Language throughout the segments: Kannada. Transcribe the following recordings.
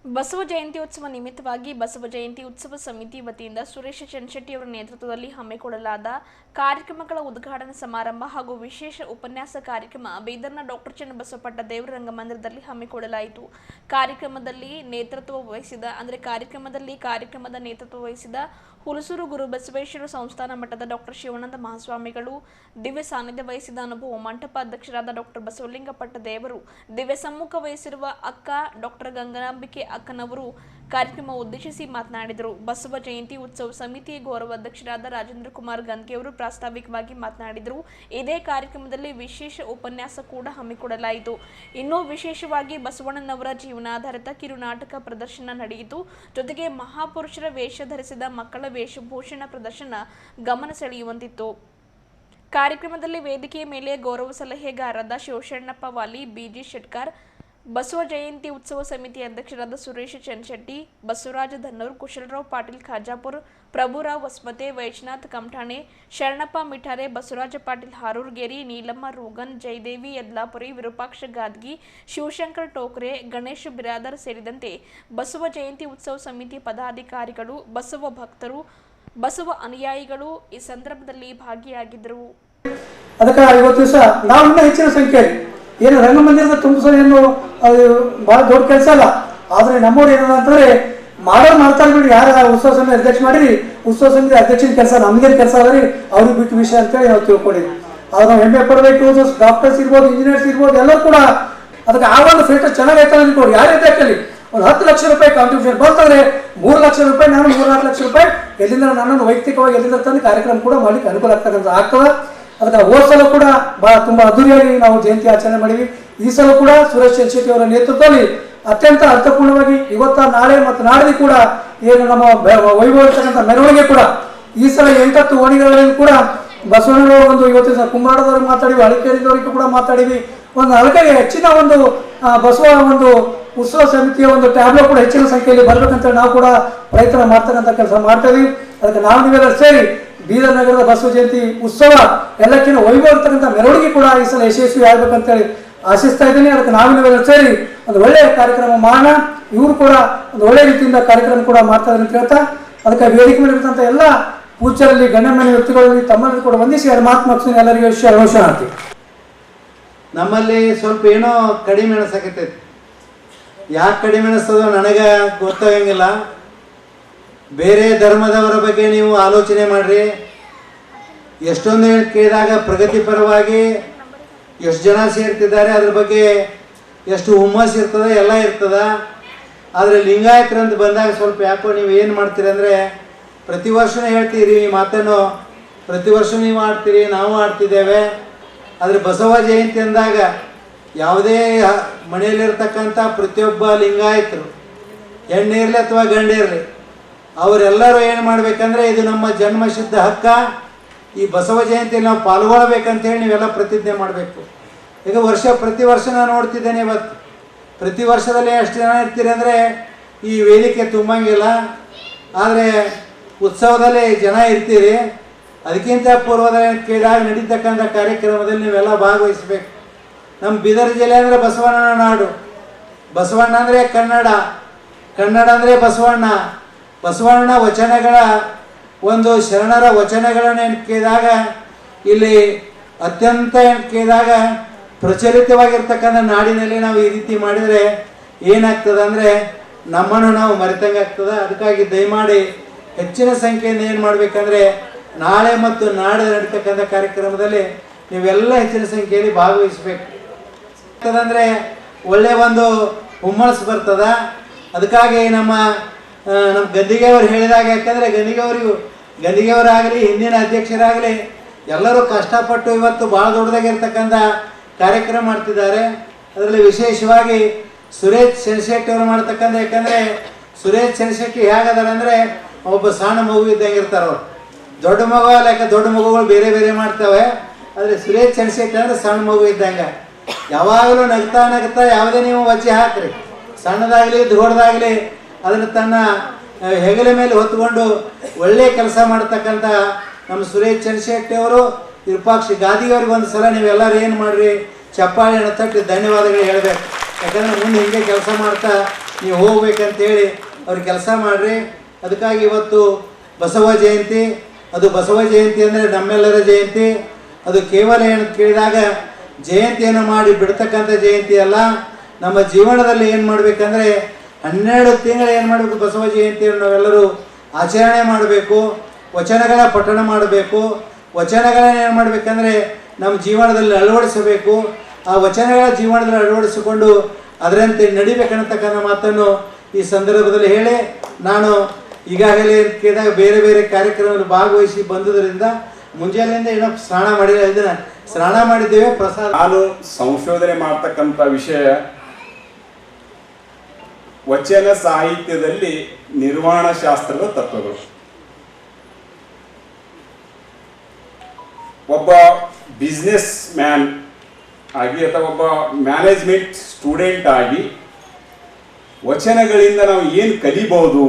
ಬಸವ ಜಯಂತಿ ಉತ್ಸವ ನಿಮಿತ್ತವಾಗಿ ಬಸವ ಜಯಂತಿ ಉತ್ಸವ ಸಮಿತಿ ವತಿಯಿಂದ ಸುರೇಶ ಚನ್ಶೆಟ್ಟಿ ಅವರ ನೇತೃತ್ವದಲ್ಲಿ ಹಮ್ಮಿಕೊಳ್ಳಲಾದ ಕಾರ್ಯಕ್ರಮಗಳ ಉದ್ಘಾಟನಾ ಸಮಾರಂಭ ಹಾಗೂ ವಿಶೇಷ ಉಪನ್ಯಾಸ ಕಾರ್ಯಕ್ರಮ ಬೀದರ್ನ ಡಾಕ್ಟರ್ ಚನ್ನಬಸವ ದೇವರ ರಂಗಮಂದಿರದಲ್ಲಿ ಹಮ್ಮಿಕೊಳ್ಳಲಾಯಿತು. ಕಾರ್ಯಕ್ರಮದಲ್ಲಿ ನೇತೃತ್ವ ವಹಿಸಿದ ಹುಲಸೂರು ಗುರು ಬಸವೇಶ್ವರ ಸಂಸ್ಥಾನ ಮಠದ ಡಾಕ್ಟರ್ ಶಿವಾನಂದ ಮಹಾಸ್ವಾಮಿಗಳು, ದಿವ್ಯ ಸಾನ್ನಿಧ್ಯ ವಹಿಸಿದ ಅನುಭವ ಮಂಟಪ ಅಧ್ಯಕ್ಷರಾದ ಡಾಕ್ಟರ್ ಬಸವಲಿಂಗ ದೇವರು, ದಿವ್ಯ ಸಮ್ಮುಖ ವಹಿಸಿರುವ ಅಕ್ಕ ಡಾಕ್ಟರ್ ಗಂಗಾಂಬಿಕೆ ಅಕ್ಕನವರು ಕಾರ್ಯಕ್ರಮ ಉದ್ದೇಶಿಸಿ ಮಾತನಾಡಿದರು. ಬಸವ ಜಯಂತಿ ಉತ್ಸವ ಸಮಿತಿ ಗೌರವ ಅಧ್ಯಕ್ಷರಾದ ರಾಜೇಂದ್ರ ಕುಮಾರ್ ಗಂಗೆ ಅವರು ಪ್ರಾಸ್ತಾವಿಕವಾಗಿ ಮಾತನಾಡಿದರು. ಇದೇ ಕಾರ್ಯಕ್ರಮದಲ್ಲಿ ವಿಶೇಷ ಉಪನ್ಯಾಸ ಕೂಡ ಹಮ್ಮಿಕೊಳ್ಳಲಾಯಿತು. ಇನ್ನೂ ವಿಶೇಷವಾಗಿ ಬಸವಣ್ಣನವರ ಜೀವನಾಧಾರಿತ ಕಿರುನಾಟಕ ಪ್ರದರ್ಶನ ನಡೆಯಿತು. ಜೊತೆಗೆ ಮಹಾಪುರುಷರ ವೇಷ ಧರಿಸಿದ ಮಕ್ಕಳ ವೇಷಭೂಷಣ ಪ್ರದರ್ಶನ ಗಮನ ಸೆಳೆಯುವಂತಿತ್ತು. ಕಾರ್ಯಕ್ರಮದಲ್ಲಿ ವೇದಿಕೆಯ ಮೇಲೆ ಗೌರವ ಸಲಹೆಗಾರರಾದ ಶಿವಶರಣಪ್ಪ ವಾಲಿ, ಬಿಜಿ ಶೆಟ್ಕರ್, ಬಸವ ಜಯಂತಿ ಉತ್ಸವ ಸಮಿತಿ ಅಧ್ಯಕ್ಷರಾದ ಸುರೇಶ ಚನ್ಶೆಟ್ಟಿ, ಬಸವರಾಜ ಧನ್ನೂರ್, ಕುಶಲರಾವ್ ಪಾಟೀಲ್ ಖಾಜಾಪುರ್, ಪ್ರಭುರಾವ್ ಹೊಸ್ಮತೆ, ವೈಜನಾಥ್ ಕಮಠಾಣೆ, ಶರಣಪ್ಪ ಮಿಠಾರೆ, ಬಸವರಾಜ ಪಾಟೀಲ್ ಹಾರೂರ್ಗೇರಿ, ನೀಲಮ್ಮ ರೋಗನ್, ಜಯದೇವಿ ಯದ್ಲಾಪುರಿ, ವಿರೂಪಾಕ್ಷ ಗಾದ್ಗಿ, ಶಿವಶಂಕರ್ ಟೋಕ್ರೆ, ಗಣೇಶ್ ಬಿರಾದರ್ ಸೇರಿದಂತೆ ಬಸವ ಜಯಂತಿ ಉತ್ಸವ ಸಮಿತಿ ಪದಾಧಿಕಾರಿಗಳು, ಬಸವ ಭಕ್ತರು, ಬಸವ ಅನುಯಾಯಿಗಳು ಈ ಸಂದರ್ಭದಲ್ಲಿ ಭಾಗಿಯಾಗಿದ್ದರು. ಅದಕ್ಕೆ ಇವತ್ತು ದಿವಸ ನಾವು ಇನ್ನೂ ಹೆಚ್ಚಿನ ಸಂಖ್ಯೆಯಲ್ಲಿ ಏನು ರಂಗಮಂದಿರದ ತುಂಬಿಸೋದೇನು ಅದು ಭಾಳ ದೊಡ್ಡ ಕೆಲಸ ಅಲ್ಲ. ಆದರೆ ನಮ್ಮವ್ರು ಏನದ ಅಂತಂದರೆ ಮಾಡ್ತಾರೆ ಬಿಡಿ, ಯಾರು ಉತ್ಸವ ಸಮಿತಿ ಅಧ್ಯಕ್ಷ ಮಾಡಿರಿ, ಉತ್ಸವ ಸಮಿತಿ ಅಧ್ಯಕ್ಷನ ಕೆಲಸ ನಮಗೇನು ಕೆಲಸ ಅದ ರೀ, ಅವ್ರಿಗೆ ಬಿಟ್ಟು ವಿಷಯ ಅಂತೇಳಿ ನಾವು ತಿಳ್ಕೊಂಡಿದ್ವಿ. ಅದು ನಾವು ಹೆಮ್ಮೆ ಪಡಬೇಕು. ಡಾಕ್ಟರ್ಸ್ ಇರ್ಬೋದು, ಇಂಜಿನಿಯರ್ಸ್ ಇರ್ಬೋದು, ಎಲ್ಲರೂ ಕೂಡ ಅದಕ್ಕೆ ಆ ಒಂದು ಫೇಟರ್ ಚೆನ್ನಾಗೈತೆ ಅಂದ್ಕೊಂಡು ಯಾರೇ ಬೇಕಲ್ಲಿ ಒಂದು 10 ಲಕ್ಷ ರೂಪಾಯಿ ಕಾಂಟ್ರಿಬ್ಯೂಷನ್ ಬಂತಂದ್ರೆ 3 ಲಕ್ಷ ರೂಪಾಯಿ, ನಾನು 3-4 ಲಕ್ಷ ರೂಪಾಯಿ ಎಲ್ಲಿಂದ ನನ್ನನ್ನು ವೈಯಕ್ತಿಕವಾಗಿ ಎಲ್ಲಿಂದ ತಂದು ಕಾರ್ಯಕ್ರಮ ಕೂಡ ಮಾಡಲಿಕ್ಕೆ ಅನುಕೂಲ ಆಗ್ತದೆ. ಅದಕ್ಕೆ ಹೋದ ಸಲ ಕೂಡ ಭಾಳ ತುಂಬ ಅದ್ದೂರಿಯಾಗಿ ನಾವು ಜಯಂತಿ ಆಚರಣೆ ಮಾಡಿವಿ. ಈ ಸಲ ಕೂಡ ಸುರೇಶ್ ಚನ್ಶೆಟ್ಟಿ ಅವರ ನೇತೃತ್ವದಲ್ಲಿ ಅತ್ಯಂತ ಅರ್ಥಪೂರ್ಣವಾಗಿ ಇವತ್ತ ನಾಳೆ ಮತ್ತು ನಾಡಿದ್ದು ಕೂಡ ಏನು ನಮ್ಮ ವೈಭವ ಇರ್ತಕ್ಕಂಥ ಮೆರವಣಿಗೆ ಕೂಡ ಈ ಸಲ 8 ಓಣಿಗಳಲ್ಲಿ ಕೂಡ ಬಸವಣ್ಣನವರು ಒಂದು ಇವತ್ತಿನ ಕುಂಬಾಡದವ್ರಿಗೆ ಮಾತಾಡಿವಿ, ಅಳಕೇರಿದವ್ರಿಗೆ ಕೂಡ ಮಾತಾಡಿವಿ. ಒಂದು ಅಳಕೆಗೆ ಹೆಚ್ಚಿನ ಒಂದು ಬಸವ ಒಂದು ಉತ್ಸವ ಸಮಿತಿಯ ಒಂದು ಟ್ಯಾಬ್ಲೆಟ್ ಕೂಡ ಹೆಚ್ಚಿನ ಸಂಖ್ಯೆಯಲ್ಲಿ ಬರಬೇಕಂತೇಳಿ ನಾವು ಕೂಡ ಪ್ರಯತ್ನ ಮಾಡ್ತಕ್ಕಂಥ ಕೆಲಸ ಮಾಡ್ತಾ ಇದೀವಿ. ಅದಕ್ಕೆ ನಾವು ನೀವೆಲ್ಲ ಸೇರಿ ಬೀದರ್ ನಗರದ ಬಸವ ಜಯಂತಿ ಉತ್ಸವ ಎಲ್ಲಕ್ಕಿಂತ ವೈಭವ ಇರ್ತಕ್ಕಂಥ ಮೆರವಣಿಗೆ ಕೂಡ ಈ ಸಲ ಯಶಸ್ವಿ ಆಗ್ಬೇಕಂತೇಳಿ ಆಶಿಸ್ತಾ ಇದ್ದೀನಿ. ಅದಕ್ಕೆ ನಾವು ನೀವೆಲ್ಲ ಸೇರಿ ಒಂದು ಒಳ್ಳೆಯ ಕಾರ್ಯಕ್ರಮ ಮಾಡೋಣ. ಇವರು ಕೂಡ ಒಂದು ಒಳ್ಳೆಯ ರೀತಿಯಿಂದ ಕಾರ್ಯಕ್ರಮ ಕೂಡ ಮಾಡ್ತಾ ಇದ್ದಾರೆ ಅಂತ ಹೇಳ್ತಾ, ಅದಕ್ಕೆ ವೇದಿಕೆ ಮಾಡಿರ್ತಕ್ಕಂಥ ಎಲ್ಲ ಪೂಜ್ಯರಲ್ಲಿ, ಗಣ್ಯಮಾನ್ಯ ವ್ಯಕ್ತಿಗಳಲ್ಲಿ ತಮ್ಮಲ್ಲಿ ಕೂಡ ವಂದಿಸಿ ಎರಡು ಮಾತು ಮುಗಿಸಿ ಎಲ್ಲರಿಗೂ ಶರಣ ಆಗ್ತೀವಿ. ನಮ್ಮಲ್ಲಿ ಸ್ವಲ್ಪ ಏನೋ ಕಡಿಮೆ ಅನಿಸಕತ್ತೈತಿ. ಯಾಕೆ ಕಡಿಮೆ ಅನಿಸ್ತದೋ ನನಗೆ ಗೊತ್ತಾಗಂಗಿಲ್ಲ. ಬೇರೆ ಧರ್ಮದವರ ಬಗ್ಗೆ ನೀವು ಆಲೋಚನೆ ಮಾಡ್ರಿ. ಎಷ್ಟೊಂದು ಕೇಳಿದಾಗ ಪ್ರಗತಿಪರವಾಗಿ ಎಷ್ಟು ಜನ ಸೇರ್ತಿದ್ದಾರೆ, ಅದ್ರ ಬಗ್ಗೆ ಎಷ್ಟು ಹುಮ್ಮಸ್ ಇರ್ತದೆ, ಎಲ್ಲ ಇರ್ತದ. ಆದರೆ ಲಿಂಗಾಯತರಂತ ಬಂದಾಗ ಸ್ವಲ್ಪ ಯಾಕೋ ನೀವು ಏನು ಮಾಡ್ತೀರಿ ಅಂದರೆ, ಪ್ರತಿ ವರ್ಷವೂ ಹೇಳ್ತೀರಿ ಈ ಮಾತನ್ನು, ಪ್ರತಿ ವರ್ಷ ನೀವು ಆಡ್ತೀರಿ, ನಾವು ಆಡ್ತಿದ್ದೇವೆ. ಆದರೆ ಬಸವ ಜಯಂತಿ ಅಂದಾಗ ಯಾವುದೇ ಮನೆಯಲ್ಲಿರ್ತಕ್ಕಂಥ ಪ್ರತಿಯೊಬ್ಬ ಲಿಂಗಾಯತರು, ಹೆಣ್ಣು ಇರಲಿ ಅಥವಾ ಗಂಡು ಇರಲಿ, ಅವರೆಲ್ಲರೂ ಏನು ಮಾಡಬೇಕಂದ್ರೆ ಇದು ನಮ್ಮ ಜನ್ಮಸಿದ್ಧ ಹಕ್ಕ, ಈ ಬಸವ ಜಯಂತಿಯಲ್ಲಿ ನಾವು ಪಾಲ್ಗೊಳ್ಬೇಕಂತೇಳಿ ನೀವೆಲ್ಲ ಪ್ರತಿಜ್ಞೆ ಮಾಡಬೇಕು. ಈಗ ಪ್ರತಿ ವರ್ಷ ನಾನು ನೋಡ್ತಿದ್ದೇನೆ, ಇವತ್ತು ಪ್ರತಿ ವರ್ಷದಲ್ಲಿ ಎಷ್ಟು ಜನ ಇರ್ತೀರಿ ಅಂದರೆ ಈ ವೇದಿಕೆ ತುಂಬಂಗಿಲ್ಲ, ಆದರೆ ಉತ್ಸವದಲ್ಲಿ ಜನ ಇರ್ತೀರಿ. ಅದಕ್ಕಿಂತ ಪೂರ್ವದಲ್ಲಿ ಕೇಳಿದಾಗ ನಡೀತಕ್ಕಂಥ ಕಾರ್ಯಕ್ರಮದಲ್ಲಿ ನೀವೆಲ್ಲ ಭಾಗವಹಿಸಬೇಕು. ನಮ್ಮ ಬೀದರ್ ಜಿಲ್ಲೆ ಅಂದರೆ ಬಸವಣ್ಣನ ನಾಡು, ಬಸವಣ್ಣ ಅಂದರೆ ಕನ್ನಡ, ಕನ್ನಡ ಅಂದರೆ ಬಸವಣ್ಣ. ಬಸವಣ್ಣ ವಚನಗಳ ಒಂದು ಶರಣರ ವಚನಗಳನ್ನು ಕೇಳಿದಾಗ ಇಲ್ಲಿ ಅತ್ಯಂತ ಕೇಳಿದಾಗ ಪ್ರಚಲಿತವಾಗಿರ್ತಕ್ಕಂಥ ನಾಡಿನಲ್ಲಿ ನಾವು ಈ ರೀತಿ ಮಾಡಿದರೆ ಏನಾಗ್ತದೆ ಅಂದರೆ ನಮ್ಮನ್ನು ನಾವು ಮರೆತಂಗಾಗ್ತದೆ. ಅದಕ್ಕಾಗಿ ದಯಮಾಡಿ ಹೆಚ್ಚಿನ ಸಂಖ್ಯೆಯಿಂದ ಏನು ಮಾಡಬೇಕಂದ್ರೆ ನಾಳೆ ಮತ್ತು ನಾಳೆ ನಡೀತಕ್ಕಂಥ ಕಾರ್ಯಕ್ರಮದಲ್ಲಿ ನೀವೆಲ್ಲ ಹೆಚ್ಚಿನ ಸಂಖ್ಯೆಯಲ್ಲಿ ಭಾಗವಹಿಸಬೇಕು. ಅಂದರೆ ಒಳ್ಳೆಯ ಒಂದು ಹುಮ್ಮಸ್ ಬರ್ತದ. ಅದಕ್ಕಾಗಿ ನಮ್ಮ ಗದ್ದಿಗೆಯವರು ಹೇಳಿದಾಗ, ಯಾಕಂದರೆ ಗದ್ದಿಗೆಯವರಾಗಲಿ ಹಿಂದಿನ ಅಧ್ಯಕ್ಷರಾಗಲಿ ಎಲ್ಲರೂ ಕಷ್ಟಪಟ್ಟು ಇವತ್ತು ಭಾಳ ದೊಡ್ಡದಾಗಿರ್ತಕ್ಕಂಥ ಕಾರ್ಯಕ್ರಮ ಮಾಡ್ತಿದ್ದಾರೆ. ಅದರಲ್ಲಿ ವಿಶೇಷವಾಗಿ ಸುರೇಶ್ ಚನ್ಶೆಟ್ಟಿ ಅವರು ಮಾಡ್ತಕ್ಕಂಥ, ಯಾಕಂದರೆ ಸುರೇಶ್ ಚನ್ಶೆಟ್ಟಿ ಹೇಗದಾರ ಅಂದರೆ ಒಬ್ಬ ಸಣ್ಣ ಮಗು ಇದ್ದಂಗೆ ಇರ್ತಾರೆ ಅವರು. ದೊಡ್ಡ ಮಗು ಅಲ್ಲ, ಯಾಕೆ ದೊಡ್ಡ ಮಗುಗಳು ಬೇರೆ ಬೇರೆ ಮಾಡ್ತವೆ. ಆದರೆ ಸುರೇಶ್ ಚನ್ಶೆಟ್ಟಿ ಅಂದರೆ ಸಣ್ಣ ಮಗು ಇದ್ದಂಗೆ, ಯಾವಾಗಲೂ ನಗ್ತಾ ನಗ್ತಾ ಯಾವುದೇ ನೀವು ವಜ್ಜೆ ಹಾಕ್ರಿ, ಸಣ್ಣದಾಗಲಿ ದೊಡ್ಡದಾಗಲಿ ಅದನ್ನು ತನ್ನ ಹೆಗಲ ಮೇಲೆ ಹೊತ್ಕೊಂಡು ಒಳ್ಳೆಯ ಕೆಲಸ ಮಾಡ್ತಕ್ಕಂಥ ನಮ್ಮ ಸುರೇಶ್ ಚನ್ಶೆಟ್ಟಿ ಅವರು, ವಿರೂಪಾಕ್ಷ ಗಾದಿಯವರಿಗೆ ಒಂದು ಸಲ ನೀವೆಲ್ಲರೂ ಏನು ಮಾಡಿರಿ, ಚಪ್ಪಾಳೆಯನ್ನು ತಟ್ಟಿ ಧನ್ಯವಾದಗಳು ಹೇಳಬೇಕು. ಯಾಕಂದರೆ ಮುಂದೆ ಹಿಂಗೆ ಕೆಲಸ ಮಾಡ್ತಾ ನೀವು ಹೋಗ್ಬೇಕಂತೇಳಿ ಅವ್ರು ಕೆಲಸ ಮಾಡಿರಿ. ಅದಕ್ಕಾಗಿ ಇವತ್ತು ಬಸವ ಜಯಂತಿ, ಅದು ಬಸವ ಜಯಂತಿ ಅಂದರೆ ನಮ್ಮೆಲ್ಲರ ಜಯಂತಿ. ಅದು ಕೇವಲ ಏನು ಕೇಳಿದಾಗ ಜಯಂತಿಯನ್ನು ಮಾಡಿ ಬಿಡ್ತಕ್ಕಂಥ ಜಯಂತಿ ಅಲ್ಲ. ನಮ್ಮ ಜೀವನದಲ್ಲಿ ಏನು ಮಾಡಬೇಕಂದ್ರೆ 12 ತಿಂಗಳು ಏನು ಮಾಡಬೇಕು, ಬಸವ ಜಯಂತಿಯನ್ನು ನಾವೆಲ್ಲರೂ ಆಚರಣೆ ಮಾಡಬೇಕು, ವಚನಗಳ ಪಠಣ ಮಾಡಬೇಕು. ವಚನಗಳನ್ನ ಏನು ಮಾಡಬೇಕಂದ್ರೆ ನಮ್ಮ ಜೀವನದಲ್ಲಿ ಅಳವಡಿಸಬೇಕು. ಆ ವಚನಗಳ ಜೀವನದಲ್ಲಿ ಅಳವಡಿಸಿಕೊಂಡು ಅದರಂತೆ ನಡಿಬೇಕನ್ನತಕ್ಕಂಥ ಮಾತನ್ನು ಈ ಸಂದರ್ಭದಲ್ಲಿ ಹೇಳಿ, ನಾನು ಈಗಾಗಲೇ ಕೇಳಿದಾಗ ಬೇರೆ ಬೇರೆ ಕಾರ್ಯಕ್ರಮದಲ್ಲಿ ಭಾಗವಹಿಸಿ ಬಂದುದರಿಂದ ಮುಂಜಾನೆಯಿಂದ ಏನೋ ಸ್ನಾನ ಮಾಡಿಲ್ಲ, ಇದನ್ನ ಸ್ನಾನ ಮಾಡಿದ್ದೇವೆ. ಪ್ರಸಾದ ನಾನು ಸಂಶೋಧನೆ ಮಾಡ್ತಕ್ಕಂಥ ವಿಷಯ ವಚನ ಸಾಹಿತ್ಯದಲ್ಲಿ ನಿರ್ವಾಣ ಶಾಸ್ತ್ರದ ತತ್ವಗಳು. ಒಬ್ಬ ಬಿಸ್ನೆಸ್ ಮ್ಯಾನ್ ಆಗಿ ಅಥವಾ ಒಬ್ಬ ಮ್ಯಾನೇಜ್ಮೆಂಟ್ ಸ್ಟೂಡೆಂಟ್ ಆಗಿ ವಚನಗಳಿಂದ ನಾವು ಏನು ಕಲಿಬಹುದು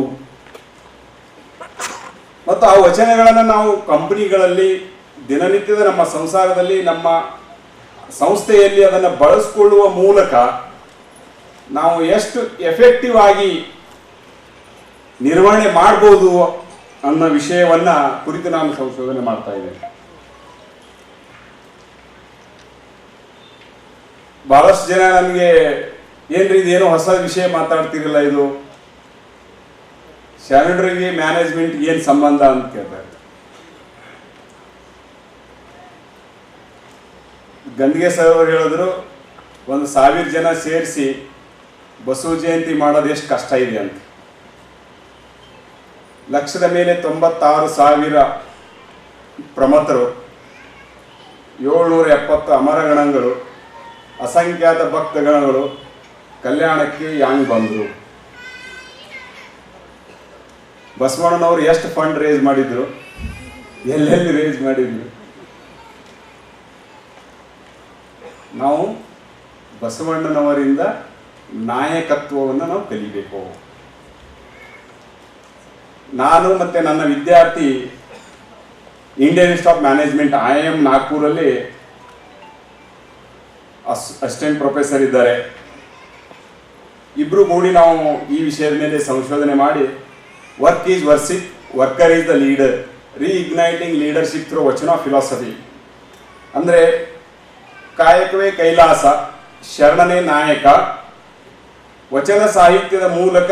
ಮತ್ತು ಆ ವಚನಗಳನ್ನು ನಾವು ಕಂಪನಿಗಳಲ್ಲಿ ದಿನನಿತ್ಯದ ನಮ್ಮ ಸಂಸಾರದಲ್ಲಿ ನಮ್ಮ ಸಂಸ್ಥೆಯಲ್ಲಿ ಅದನ್ನು ಬಳಸಿಕೊಳ್ಳುವ ಮೂಲಕ ನಾವು ಎಷ್ಟು ಎಫೆಕ್ಟಿವ್ ಆಗಿ ನಿರ್ವಹಣೆ ಮಾಡ್ಬೋದು ಅನ್ನೋ ವಿಷಯವನ್ನ ಕುರಿತು ನಾನು ಸಂಶೋಧನೆ ಮಾಡ್ತಾ ಇದ್ದೇನೆ. ಬಹಳಷ್ಟು ಜನ ನನಗೆ ಏನ್ರಿ ಇದೇನೋ ಹೊಸ ವಿಷಯ ಮಾತಾಡ್ತಿರಲ್ಲ, ಇದು ಸ್ಯಾನಿಟರಿಗೆ ಮ್ಯಾನೇಜ್ಮೆಂಟ್ ಏನು ಸಂಬಂಧ ಅಂತ ಕೇಳ್ತಾರೆ. ಗಂದಿಗೆ ಸರ್ ಅವರು ಹೇಳಿದ್ರು, 1000 ಜನ ಸೇರಿಸಿ ಬಸವ ಜಯಂತಿ ಮಾಡೋದು ಎಷ್ಟು ಕಷ್ಟ ಇದೆ ಅಂತ. ಲಕ್ಷದ ಮೇಲೆ 96,000 ಪ್ರಮಥರು, 770 ಅಮರಗಣಗಳು, ಅಸಂಖ್ಯಾತ ಭಕ್ತಗಣಗಳು ಕಲ್ಯಾಣಕ್ಕೆ ಯಾಂಗ್ ಬಂದರು. ಬಸವಣ್ಣನವರು ಎಷ್ಟು ಫಂಡ್ ರೇಸ್ ಮಾಡಿದ್ರು, ಎಲ್ಲೆಲ್ಲಿ ರೇಸ್ ಮಾಡಿದ್ರು. ನಾವು ಬಸವಣ್ಣನವರಿಂದ ನಾಯಕತ್ವವನ್ನು ನಾವು ಕಲಿಬೇಕು. ನಾನು ಮತ್ತು ನನ್ನ ವಿದ್ಯಾರ್ಥಿ Indian Institute of Management IIM ನಾಗ್ಪುರಲ್ಲಿ ಅಸಿಸ್ಟೆಂಟ್ ಪ್ರೊಫೆಸರ್ ಇದ್ದಾರೆ. ಇಬ್ಬರು ಕೂಡಿ ನಾವು ಈ ವಿಷಯದ ಮೇಲೆ ಸಂಶೋಧನೆ ಮಾಡಿ work is worship, worker is the leader, reigniting leadership through Vachana philosophy. ಅಂದರೆ ಕಾಯಕವೇ ಕೈಲಾಸ, ಶರಣನೇ ನಾಯಕ, ವಚನ ಸಾಹಿತ್ಯದ ಮೂಲಕ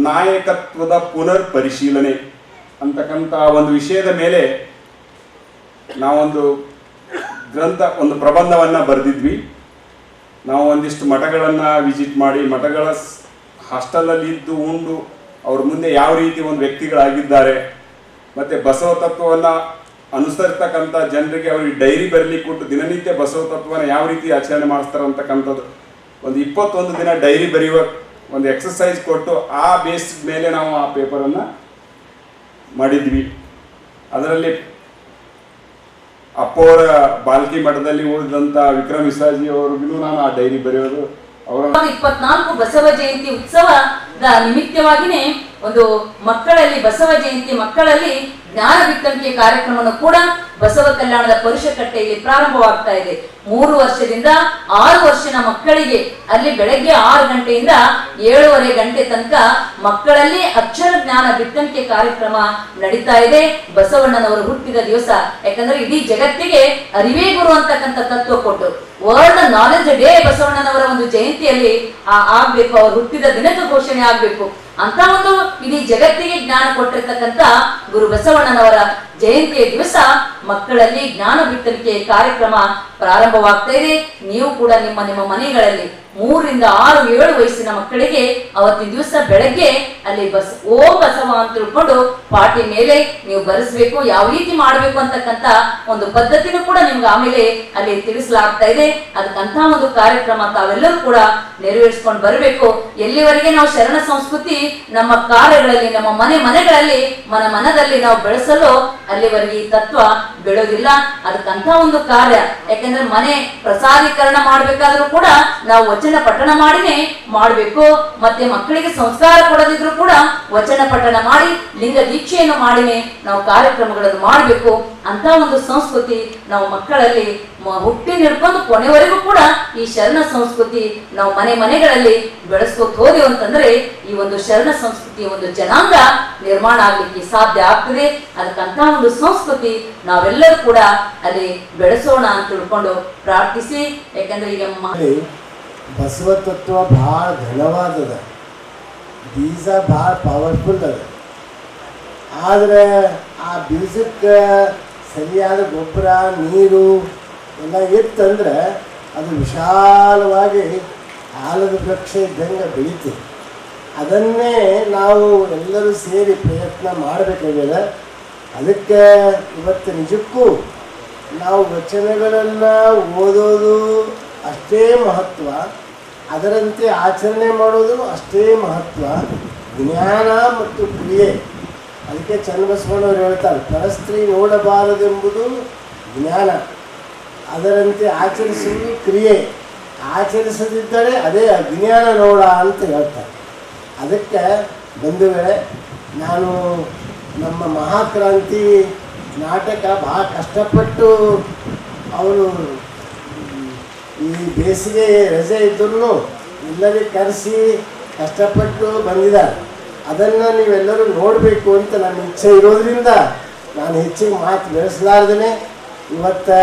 ನಾಯಕತ್ವದ ಪುನರ್ ಪರಿಶೀಲನೆ ಅಂತಕ್ಕಂಥ ಒಂದು ವಿಷಯದ ಮೇಲೆ ನಾವೊಂದು ಒಂದು ಪ್ರಬಂಧವನ್ನು ಬರೆದಿದ್ವಿ. ನಾವು ಒಂದಿಷ್ಟು ಮಠಗಳನ್ನು ವಿಸಿಟ್ ಮಾಡಿ, ಮಠಗಳ ಹಾಸ್ಟೆಲಲ್ಲಿ ಇದ್ದು ಉಂಡು ಅವ್ರ ಮುಂದೆ ಯಾವ ರೀತಿ ಒಂದು ವ್ಯಕ್ತಿಗಳಾಗಿದ್ದಾರೆ, ಮತ್ತು ಬಸವ ತತ್ವವನ್ನು ಅನುಸರಿಸ್ತಕ್ಕಂಥ ಜನರಿಗೆ ಅವ್ರಿಗೆ ಡೈರಿ ಬರಲಿಕ್ಕೆ ಕೊಟ್ಟು ದಿನನಿತ್ಯ ಬಸವ ತತ್ವನ ಯಾವ ರೀತಿ ಆಚರಣೆ ಮಾಡಿಸ್ತಾರೆ ಅಂತಕ್ಕಂಥದ್ದು ಒಂದು 21 ದಿನ ಡೈರಿ ಬರೆಯುವ ಒಂದು ಎಕ್ಸಸೈಸ್ ಕೊಟ್ಟು ಆ ಬೇಸ್ ಮೇಲೆ ನಾವು ಆ ಪೇಪರನ್ನು ಮಾಡಿದ್ವಿ. ಅದರಲ್ಲಿ ಅಪ್ಪವರ ಬಾಲ್ಕಿ ಮಠದಲ್ಲಿ ಉಳಿದಂಥ ವಿಕ್ರಮ್ ವಿಸಾಜಿ ಅವ್ರಿಗೂ ನಾನು ಆ ಡೈರಿ ಬರೆಯೋದು. ಅವರ 24 ಬಸವ ಜಯಂತಿ ಉತ್ಸವದ ನಿಮಿತ್ತವಾಗಿನೇ ಒಂದು ಮಕ್ಕಳಲ್ಲಿ ಬಸವ ಜಯಂತಿ ಮಕ್ಕಳಲ್ಲಿ ಜ್ಞಾನ ಬಿತ್ತಣಿಕೆ ಕಾರ್ಯಕ್ರಮವನ್ನು ಕೂಡ ಬಸವ ಕಲ್ಯಾಣದ ಪರುಷಕಟ್ಟೆಯಲ್ಲಿ ಪ್ರಾರಂಭವಾಗ್ತಾ ಇದೆ. 3 ವರ್ಷದಿಂದ 6 ವರ್ಷದ ಮಕ್ಕಳಿಗೆ ಅಲ್ಲಿ ಬೆಳಗ್ಗೆ 6 ಗಂಟೆಯಿಂದ 7:30 ಗಂಟೆ ತನಕ ಮಕ್ಕಳಲ್ಲಿ ಅಕ್ಷರ ಜ್ಞಾನ ಬಿತ್ತಣಿಕೆ ಕಾರ್ಯಕ್ರಮ ನಡೀತಾ ಇದೆ. ಬಸವಣ್ಣನವರು ಹುಟ್ಟಿದ ದಿವಸ, ಯಾಕಂದ್ರೆ ಇಡೀ ಜಗತ್ತಿಗೆ ಅರಿವೇ ಗುರು ಅಂತಕ್ಕಂಥ ತತ್ವ ಕೊಟ್ಟು ವರ್ಲ್ಡ್ ನಾಲೆಜ್ ಡೇ ಬಸವಣ್ಣನವರ ಒಂದು ಜಯಂತಿಯಲ್ಲಿ ಆಗ್ಬೇಕು, ಅವರು ಹುಟ್ಟಿದ ದಿನದ ಘೋಷಣೆ ಆಗ್ಬೇಕು ಅಂತ ಒಂದು ಇಡೀ ಜಗತ್ತಿಗೆ ಜ್ಞಾನ ಕೊಟ್ಟಿರ್ತಕ್ಕಂಥ ಗುರು ಬಸವಣ್ಣನವರ ಜಯಂತಿಯ ದಿವಸ ಮಕ್ಕಳಲ್ಲಿ ಜ್ಞಾನ ಬಿತ್ತಣಿಕೆ ಕಾರ್ಯಕ್ರಮ ಪ್ರಾರಂಭವಾಗ್ತಾ ಇದೆ. ನೀವು ಕೂಡ ನಿಮ್ಮ ನಿಮ್ಮ ಮನೆಗಳಲ್ಲಿ 3 ರಿಂದ 6, 7 ವಯಸ್ಸಿನ ಮಕ್ಕಳಿಗೆ ಅವತ್ತಿನ ದಿವಸ ಬೆಳಗ್ಗೆ ಅಲ್ಲಿ ಓ ಬಸವ ಅಂತ ತಿಳ್ಕೊಂಡು ಪಾಟಿ ಮೇಲೆ ನೀವು ಬರೆಸ್ಬೇಕು. ಯಾವ ರೀತಿ ಮಾಡಬೇಕು ಅಂತಕ್ಕಂಥ ಒಂದು ಪದ್ಧತಿನೂ ಕೂಡ ನಿಮ್ಗೆ ಆಮೇಲೆ ಅಲ್ಲಿ ತಿಳಿಸಲಾಗ್ತಾ ಇದೆ. ಅದಕ್ಕಂತ ಒಂದು ಕಾರ್ಯಕ್ರಮ ತಾವೆಲ್ಲರೂ ಕೂಡ ನೆರವೇರಿಸಿಕೊಂಡು ಬರಬೇಕು. ಎಲ್ಲಿವರೆಗೆ ನಾವು ಶರಣ ಸಂಸ್ಕೃತಿ ನಮ್ಮ ಕಾರ್ಯಗಳಲ್ಲಿ, ನಮ್ಮ ಮನೆಗಳಲ್ಲಿ, ಮನದಲ್ಲಿ ನಾವು ಬೆಳೆಸಲು ಅಲ್ಲಿವರೆಗೆ ಈ ತತ್ವ ಬೆಳೋದಿಲ್ಲ. ಅದಕ್ಕಂತ ಒಂದು ಕಾರ್ಯ, ಯಾಕಂದ್ರೆ ಮನೆ ಪ್ರಸಾದೀಕರಣ ಮಾಡ್ಬೇಕಾದ್ರೂ ಕೂಡ ನಾವು ವಚನ ಪಠಣ ಮಾಡಿನೇ ಮಾಡಬೇಕು. ಮತ್ತೆ ಮಕ್ಕಳಿಗೆ ಸಂಸ್ಕಾರ ಕೊಡದಿದ್ರು ಕೂಡ ವಚನ ಪಠಣ ಮಾಡಿ ಲಿಂಗ ದೀಕ್ಷೆಯನ್ನು ಮಾಡಿನೇ ನಾವು ಕಾರ್ಯಕ್ರಮಗಳನ್ನು ಮಾಡಬೇಕು. ಅಂತ ಒಂದು ಸಂಸ್ಕೃತಿ ನಾವು ಮಕ್ಕಳಲ್ಲಿ ಹುಟ್ಟಿ ಹಿಡ್ಕೊಂಡು ಕೊನೆವರೆಗೂ ಕೂಡ ಈ ಶರಣ ಸಂಸ್ಕೃತಿ ನಾವು ಮನೆಗಳಲ್ಲಿ ಬೆಳೆಸ್ಕೊತ ಹೋದೆವು ಅಂತಂದ್ರೆ ಈ ಒಂದು ಶರಣ ಸಂಸ್ಕೃತಿ ಒಂದು ಜನಾಂಗ ನಿರ್ಮಾಣ ಆಗ್ಲಿಕ್ಕೆ ಸಾಧ್ಯ ಆಗ್ತದೆ. ಅದಕ್ಕಂತ ಒಂದು ಸಂಸ್ಕೃತಿ ನಾವೆಲ್ಲರೂ ಕೂಡ ಅಲ್ಲಿ ಬೆಳೆಸೋಣ ಅಂತ ತಿಳ್ಕೊಂಡು ಪ್ರಾರ್ಥಿಸಿ. ಯಾಕಂದ್ರೆ ಈಗ ಬಸವ ತತ್ವ ಭಾಳ ಘನವಾದದ, ಬೀಜ ಭಾಳ ಪವರ್ಫುಲ್ ಅದ. ಆದರೆ ಆ ಬೀಜಕ್ಕೆ ಸರಿಯಾದ ಗೊಬ್ಬರ ನೀರು ಎಲ್ಲ ಇತ್ತಂದ್ರೆ ಅದು ವಿಶಾಲವಾಗಿ ಆಲದ ವೃಕ್ಷ ಇದ್ದಂಗೆ ಬೆಳೀತದೆ. ಅದನ್ನೇ ನಾವು ಎಲ್ಲರೂ ಸೇರಿ ಪ್ರಯತ್ನ ಮಾಡಬೇಕಾಗಿದೆ. ಅದಕ್ಕೆ ಇವತ್ತು ನಿಜಕ್ಕೂ ನಾವು ವಚನಗಳನ್ನು ಓದೋದು ಅಷ್ಟೇ ಮಹತ್ವ, ಅದರಂತೆ ಆಚರಣೆ ಮಾಡೋದು ಅಷ್ಟೇ ಮಹತ್ವ. ಜ್ಞಾನ ಮತ್ತು ಕ್ರಿಯೆ, ಅದಕ್ಕೆ ಚನ್ನಬಸವಣ್ಣವ್ರು ಹೇಳ್ತಾರೆ, ಪರಸ್ತ್ರೀ ನೋಡಬಾರದೆಂಬುದು ಜ್ಞಾನ, ಅದರಂತೆ ಆಚರಿಸುವುದು ಕ್ರಿಯೆ, ಆಚರಿಸದಿದ್ದರೆ ಅದೇ ಅಜ್ಞಾನ ನೋಡ ಅಂತ ಹೇಳ್ತಾರೆ. ಅದಕ್ಕೆ ಬಂಧುಗಳೇ, ನಾನು ನಮ್ಮ ಮಹಾಕ್ರಾಂತಿ ನಾಟಕ ಭಾಳ ಕಷ್ಟಪಟ್ಟು ಅವರು ಈ ಬೇಸಿಗೆ ರಜೆ ಇದ್ದರೂ ಎಲ್ಲರಿಗೂ ಕರೆಸಿ ಕಷ್ಟಪಟ್ಟು ಬಂದಿದ್ದಾರೆ. ಅದನ್ನು ನೀವೆಲ್ಲರೂ ನೋಡಬೇಕು ಅಂತ ನನ್ನ ಇಚ್ಛೆ ಇರೋದ್ರಿಂದ ನಾನು ಹೆಚ್ಚಿಗೆ ಮಾತು ಬೆಳೆಸಲಾರ್ದೇ ಇವತ್ತು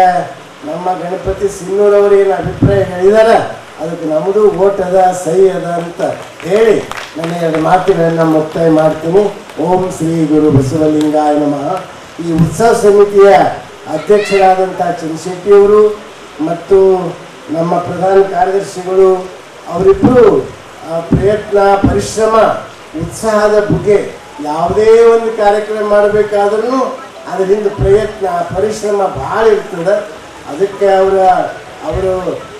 ನಮ್ಮ ಗಣಪತಿ ಸಿನ್ನೂರವರು ಏನು ಅಭಿಪ್ರಾಯ ಹೇಳಿದಾರೆ ಅದಕ್ಕೆ ನಮ್ಮದು ಓಟ್ ಅದ, ಸಹಿ ಅದ ಅಂತ ಹೇಳಿ ನನ್ನ 2 ಮಾತುಗಳನ್ನು ಮುಕ್ತಾಯ ಮಾಡ್ತೀನಿ. ಓಂ ಶ್ರೀ ಗುರು ಬಸವಲಿಂಗಾಯ ನಮಃ. ಈ ಉತ್ಸವ ಸಮಿತಿಯ ಅಧ್ಯಕ್ಷರಾದಂಥ ಚಂದ್ರಶೆಟ್ಟಿಯವರು ಮತ್ತು ನಮ್ಮ ಪ್ರಧಾನ ಕಾರ್ಯದರ್ಶಿಗಳು ಅವರಿಬ್ಬರು ಪ್ರಯತ್ನ, ಪರಿಶ್ರಮ, ಉತ್ಸಾಹದ ಬಗ್ಗೆ ಯಾವುದೇ ಒಂದು ಕಾರ್ಯಕ್ರಮ ಮಾಡಬೇಕಾದ್ರೂ ಅದರಿಂದ ಪ್ರಯತ್ನ, ಪರಿಶ್ರಮ ಭಾಳ ಇರ್ತದೆ. ಅದಕ್ಕೆ ಅವರು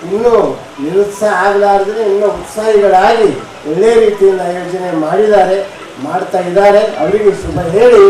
ಇನ್ನೂ ನಿರುತ್ಸಾಹ ಆಗಲಾರ್ದೇ ಇನ್ನೂ ಉತ್ಸಾಹಿಗಳಾಗಿ ಒಳ್ಳೆಯ ರೀತಿಯಿಂದ ಆಯೋಜನೆ ಮಾಡ್ತಾ ಇದ್ದಾರೆ. ಅವರಿಗೆ ಶುಭ ಹೇಳಿ